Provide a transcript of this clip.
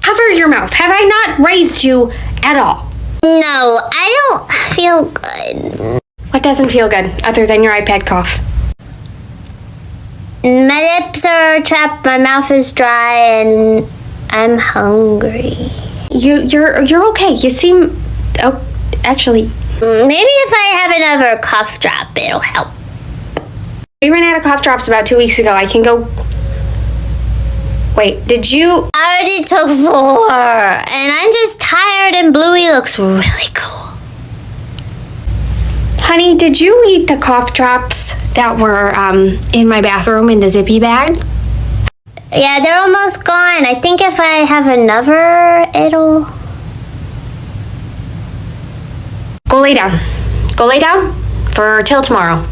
Cover your mouth. Have I not raised you at all? No, I don't feel good. What doesn't feel good other than your iPad cough? My lips are chapped, my mouth is dry, and I'm hungry. You're okay. You seem... Oh, actually... Maybe if I have another cough drop, it'll help. We ran out of cough drops about 2 weeks ago. I can go... Wait, did you... I already took 4, and I'm just tired, and Bluey looks really cool. Honey, did you eat the cough drops that were in my bathroom in the zippy bag? Yeah, they're almost gone. I think if I have another, it'll... Go lay down. Go lay down for till tomorrow.